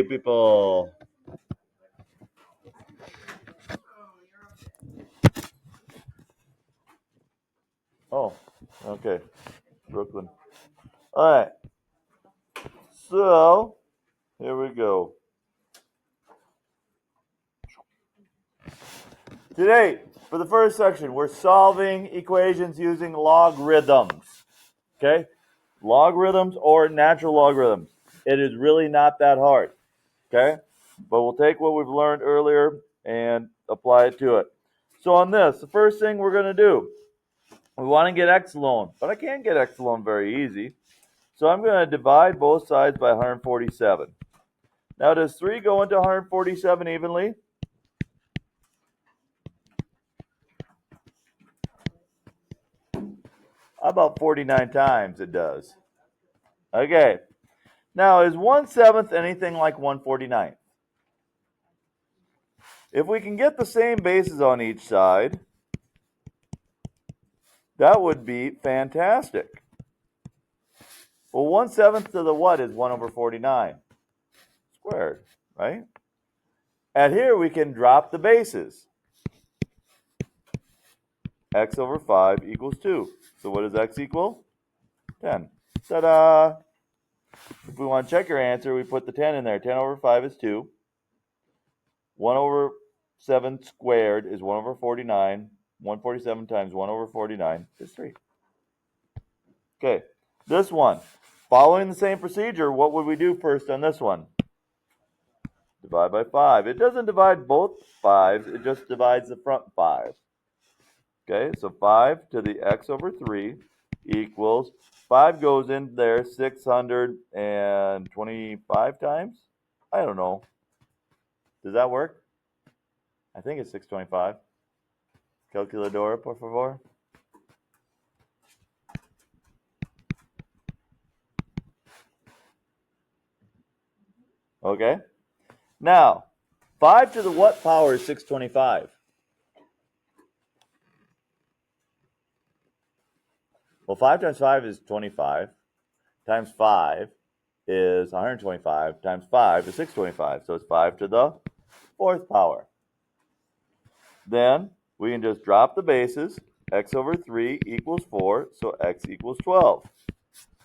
People. Oh, okay. Brooklyn. All right. So, here we go. Today, for the first section, we're solving equations using logarithms. Okay? Logarithms or natural logarithms. It is really not that hard. Okay? But we'll take what we've learned earlier and apply it to it. So on this, the first thing we're going to do, we want to get x alone. But I can't get x alone very easy. So I'm going to divide both sides by 147. Now, does 3 go into 147 evenly? About 49 times it does. Okay. Now, is 1/7 anything like 1/49? If we can get the same bases on each side, that would be fantastic. Well, 1/7 to the what is 1/49 squared, right? And here we can drop the bases. X over 5 equals 2. So what does x equal? 10. Ta-da! If we want to check your answer, we put the 10 in there. 10 over 5 is 2. 1/7 squared is 1/49. 147 times 1/49 is 3. Okay, this one. Following the same procedure, what would we do first on this one? Divide by 5. It doesn't divide both 5s, it just divides the front 5. Okay, so 5 to the x over 3 equals, 5 goes in there 625 times? I don't know. Does that work? I think it's 625. Calculadora, por favor. Okay. Now, 5 to the what power is 625? Well, 5 times 5 is 25. Times 5 is 125. Times 5 is 625. So it's 5 to the 4th power. Then we can just drop the bases. X over 3 equals 4. So x equals 12.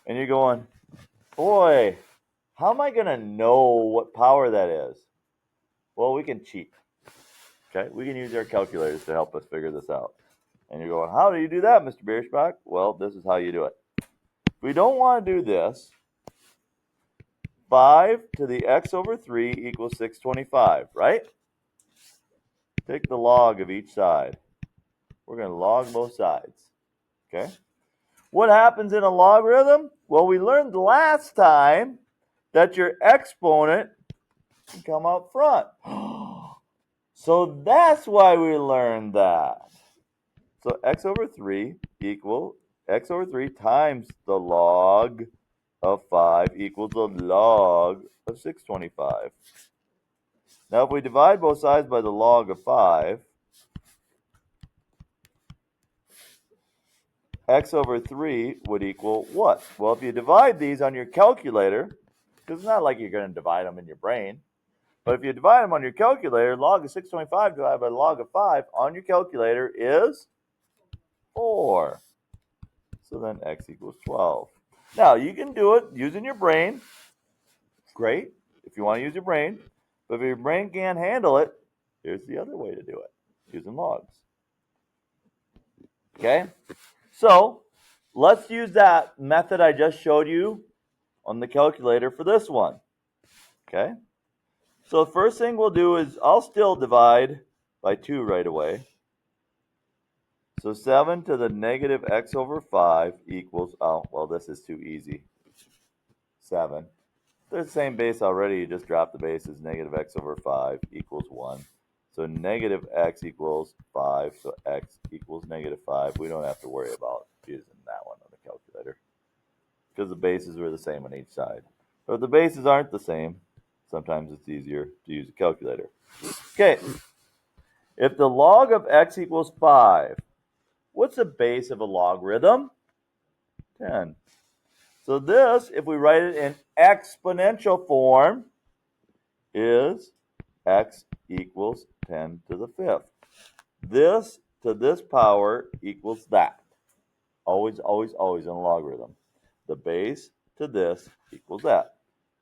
And you're going, boy, how am I going to know what power that is? Well, we can cheat. Okay, we can use our calculators to help us figure this out. And you're going, how do you do that, Mr. Bierschbach? Well, this is how you do it. If we don't want to do this, 5 to the x over 3 equals 625, right? Take the log of each side. We're going to log both sides. Okay? What happens in a logarithm? Well, we learned last time that your exponent can come out front. So that's why we learned that. So x over 3 equals x over 3 times the log of 5 equals the log of 625. Now, if we divide both sides by the log of 5, x over 3 would equal what? Well, if you divide these on your calculator, because it's not like you're going to divide them in your brain, but if you divide them on your calculator, log of 625 divided by log of 5 on your calculator is 4. So then x equals 12. Now, you can do it using your brain. Great, if you want to use your brain. But if your brain can't handle it, here's the other way to do it, using logs. Okay? So, let's use that method I just showed you on the calculator for this one. Okay? So the first thing we'll do is I'll still divide by 2 right away. So 7 to the negative x over 5 equals, oh, well, this is too easy. 7. They're the same base already, you just drop the bases. Negative x over 5 equals 1. So negative x equals 5, so x equals negative 5. We don't have to worry about using that one on the calculator because the bases are the same on each side. But if the bases aren't the same, sometimes it's easier to use a calculator. Okay, if the log of x equals 5, what's the base of a logarithm? 10. So this, if we write it in exponential form, is x equals 10 to the fifth. This to this power equals that. Always, always, always in a logarithm. The base to this equals that.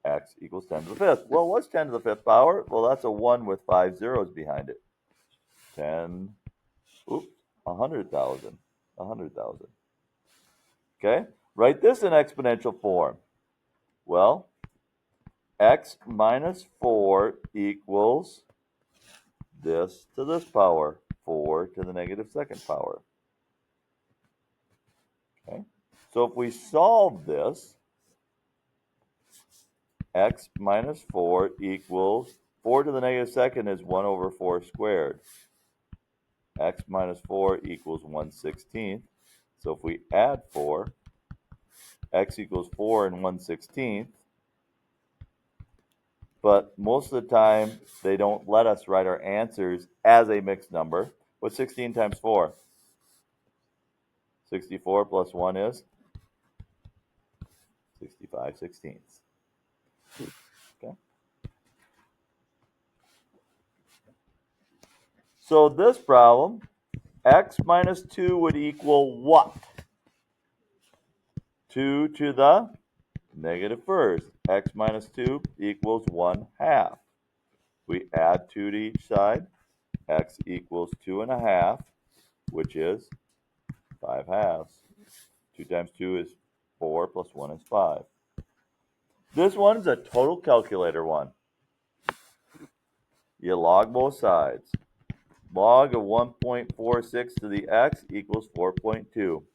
X equals 10 to the fifth. Well, what's 10 to the fifth power? Well, that's a 1 with 5 zeros behind it. 10, oops, 100,000. 100,000. Okay? Write this in exponential form. Well, x minus 4 equals this to this power, 4 to the negative second power. Okay? So if we solve this, x minus 4 equals 4 to the negative second is 1 over 4 squared. X minus 4 equals 1/16. So if we add 4, x equals 4 and 1/16. But most of the time, they don't let us write our answers as a mixed number. What's 16 times 4? 64 plus 1 is 65/16. Okay. So this problem, x minus 2 would equal what? 2 to the negative first. X minus 2 equals 1/2. We add 2 to each side. X equals 2.5, which is 5/2. 2 times 2 is 4, plus 1 is 5. This one's a total calculator one. You log both sides. Log of 1.46 to the x equals 4.2.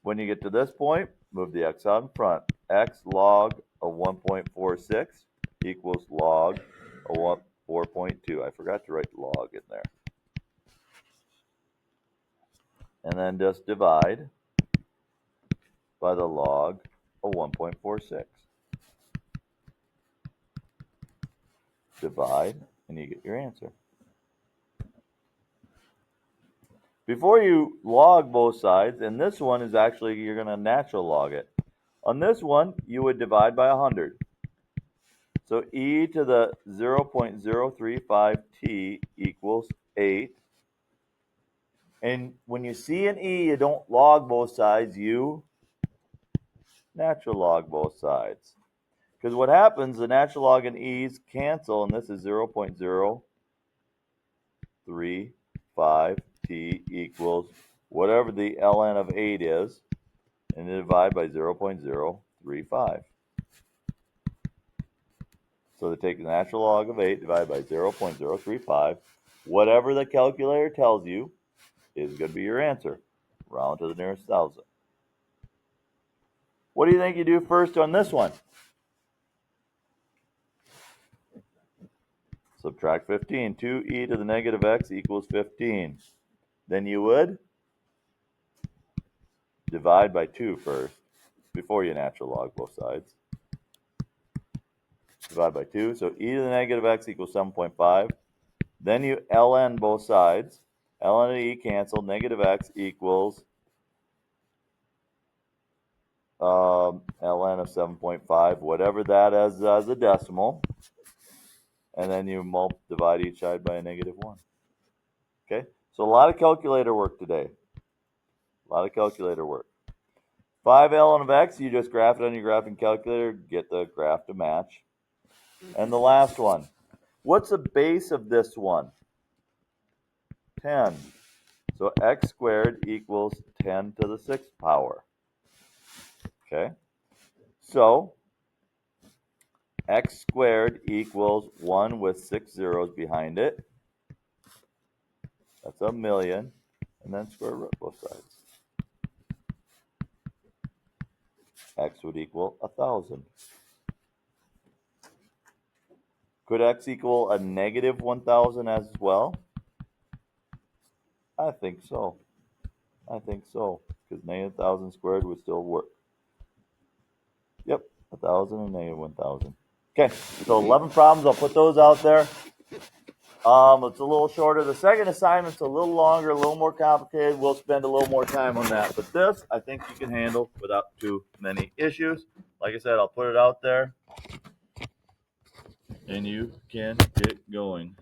When you get to this point, move the x out in front. X log of 1.46 equals log of 4.2. I forgot to write log in there. And then just divide by the log of 1.46. Divide, and you get your answer. Before you log both sides, and this one is actually, you're going to natural log it. On this one, you would divide by 100. So e to the 0.035t equals 8. And when you see an e, you don't log both sides, you natural log both sides. Because what happens, the natural log and e's cancel, and this is 0.035t equals whatever the ln of 8 is, and then divide by 0.035. So to take the natural log of 8 divided by 0.035, whatever the calculator tells you is going to be your answer. Round to the nearest thousand. What do you think you do first on this one? Subtract 15. 2e to the negative x equals 15. Then you would divide by 2 first, before you natural log both sides. Divide by 2. So e to the negative x equals 7.5. Then you ln both sides. Ln and e cancel. Negative x equals ln of 7.5, whatever that is as a decimal. And then you divide each side by a negative 1. Okay? So a lot of calculator work today. A lot of calculator work. 5 ln of x, you just graph it on your graphing calculator, get the graph to match. And the last one. What's the base of this one? 10. So x squared equals 10 to the 6th power. Okay? So x squared equals 1 with 6 zeros behind it. That's 1,000,000. And then square root both sides. X would equal 1,000. Could x equal a negative 1,000 as well? I think so. I think so. Because negative 1,000 squared would still work. Yep, 1,000 and negative 1,000. Okay, so 11 problems. I'll put those out there. It's a little shorter. The second assignment's a little longer, a little more complicated. We'll spend a little more time on that. But this, I think you can handle without too many issues. Like I said, I'll put it out there. and you can get going.